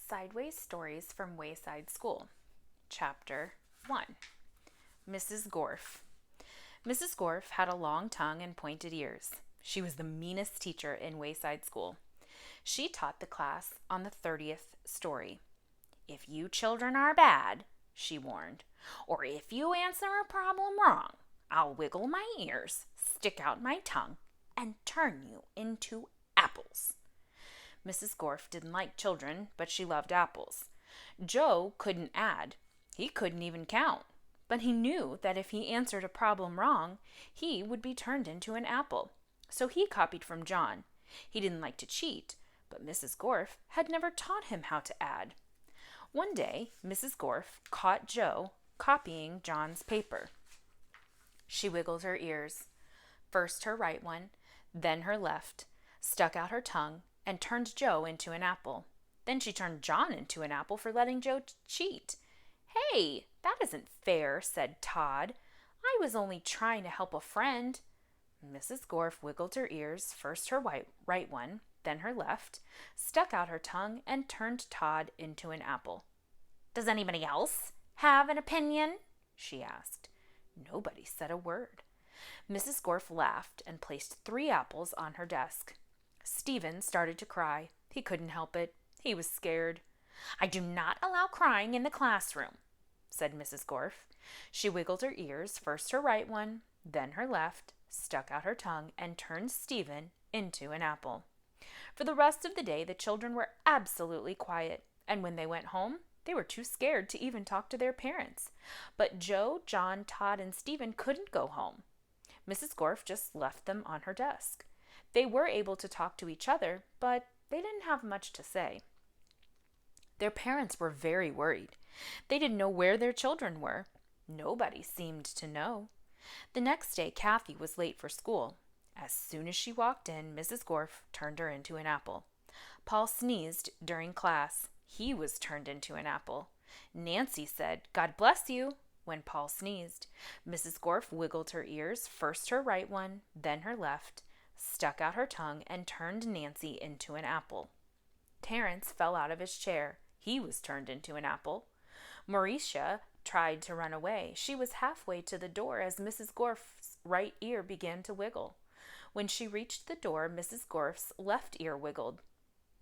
Sideways Stories from Wayside School. Chapter 1. Mrs. Gorf. Mrs. Gorf had a long tongue and pointed ears. She was the meanest teacher in Wayside School. She taught the class on the 30th story. "If you children are bad," she warned, "or if you answer a problem wrong, I'll wiggle my ears, stick out my tongue, and turn you into apples." Mrs. Gorf didn't like children, but she loved apples. Joe couldn't add. He couldn't even count. But he knew that if he answered a problem wrong, he would be turned into an apple. So he copied from John. He didn't like to cheat, but Mrs. Gorf had never taught him how to add. One day, Mrs. Gorf caught Joe copying John's paper. She wiggled her ears, first her right one, then her left, stuck out her tongue, and turned Joe into an apple. Then she turned John into an apple for letting Joe cheat. "Hey, that isn't fair," said Todd. "I was only trying to help a friend." Mrs. Gorf wiggled her ears, first her right one, then her left, stuck out her tongue, and turned Todd into an apple. "Does anybody else have an opinion?" she asked. Nobody said a word. Mrs. Gorf laughed and placed 3 apples on her desk. Stephen started to cry. He couldn't help it. He was scared. "I do not allow crying in the classroom," said Mrs. Gorf. She wiggled her ears, first her right one, then her left, stuck out her tongue, and turned Stephen into an apple. For the rest of the day, the children were absolutely quiet, and when they went home, they were too scared to even talk to their parents. But Joe, John, Todd, and Stephen couldn't go home. Mrs. Gorf just left them on her desk. They were able to talk to each other, but they didn't have much to say. Their parents were very worried. They didn't know where their children were. Nobody seemed to know. The next day, Kathy was late for school. As soon as she walked in, Mrs. Gorf turned her into an apple. Paul sneezed during class. He was turned into an apple. Nancy said, "God bless you," when Paul sneezed. Mrs. Gorf wiggled her ears, first her right one, then her left, stuck out her tongue, and turned Nancy into an apple. Terence fell out of his chair. He was turned into an apple. Mauricia tried to run away. She was halfway to the door as Mrs. Gorf's right ear began to wiggle. When she reached the door, Mrs. Gorf's left ear wiggled.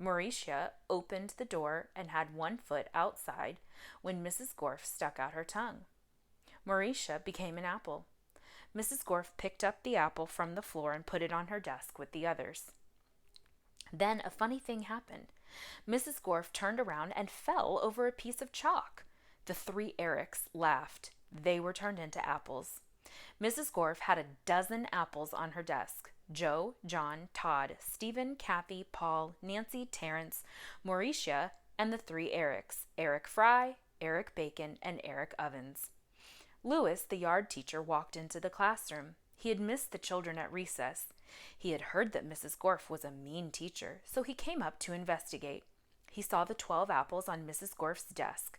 Mauricia opened the door and had one foot outside when Mrs. Gorf stuck out her tongue. Mauricia became an apple. Mrs. Gorf picked up the apple from the floor and put it on her desk with the others. Then a funny thing happened. Mrs. Gorf turned around and fell over a piece of chalk. The 3 Erics laughed. They were turned into apples. Mrs. Gorf had a dozen apples on her desk. Joe, John, Todd, Stephen, Kathy, Paul, Nancy, Terence, Mauricia, and the 3 Erics, Eric Fry, Eric Bacon, and Eric Ovens. Lewis, the yard teacher, walked into the classroom. He had missed the children at recess. He had heard that Mrs. Gorf was a mean teacher, so he came up to investigate. He saw the 12 apples on Mrs. Gorf's desk.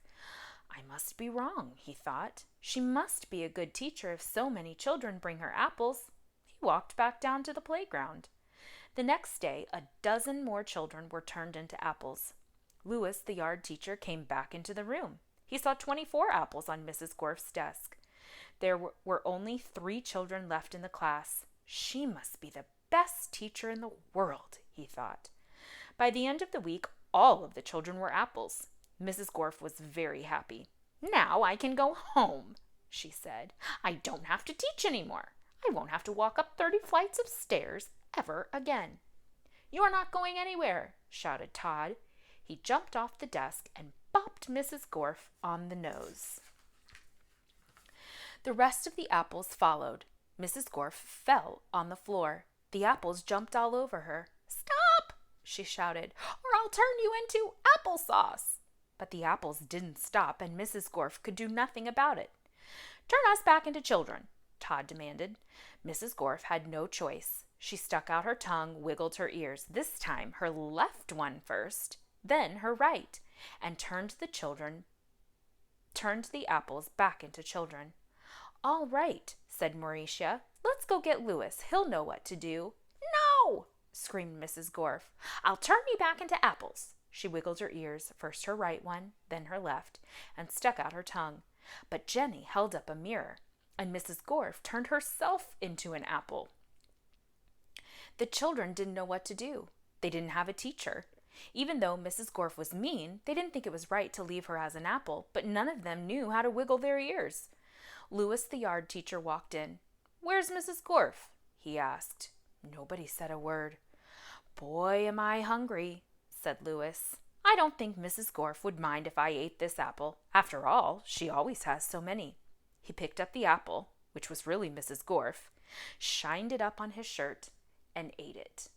"I must be wrong," he thought. "She must be a good teacher if so many children bring her apples." He walked back down to the playground. The next day, a dozen more children were turned into apples. Lewis, the yard teacher, came back into the room. He saw 24 apples on Mrs. Gorf's desk. There were only 3 children left in the class. She must be the best teacher in the world, he thought. By the end of the week, all of the children were apples. Mrs. Gorf was very happy. "Now I can go home," she said. "I don't have to teach anymore. I won't have to walk up 30 flights of stairs ever again." "You're not going anywhere," shouted Todd. He jumped off the desk and bopped Mrs. Gorf on the nose. The rest of the apples followed. Mrs. Gorf fell on the floor. The apples jumped all over her. "Stop!" she shouted, "or I'll turn you into applesauce." But the apples didn't stop, and Mrs. Gorf could do nothing about it. "Turn us back into children," Todd demanded. Mrs. Gorf had no choice. She stuck out her tongue, wiggled her ears, this time her left one first, then her right, and turned the apples back into children. "All right," said Mauricia. "Let's go get Lewis. He'll know what to do." "No!" screamed Mrs. Gorf. "I'll turn you back into apples," She wiggled her ears, first her right one, then her left, and stuck out her tongue. But Jenny held up a mirror, and Mrs. Gorf turned herself into an apple. The children didn't know what to do. They didn't have a teacher. Even though Mrs. Gorf was mean, they didn't think it was right to leave her as an apple, but none of them knew how to wiggle their ears. Louis, the yard teacher, walked in. "Where's Mrs. Gorf?" he asked. Nobody said a word. "Boy, am I hungry," said Louis. "I don't think Mrs. Gorf would mind if I ate this apple. After all, she always has so many." He picked up the apple, which was really Mrs. Gorf, shined it up on his shirt, and ate it.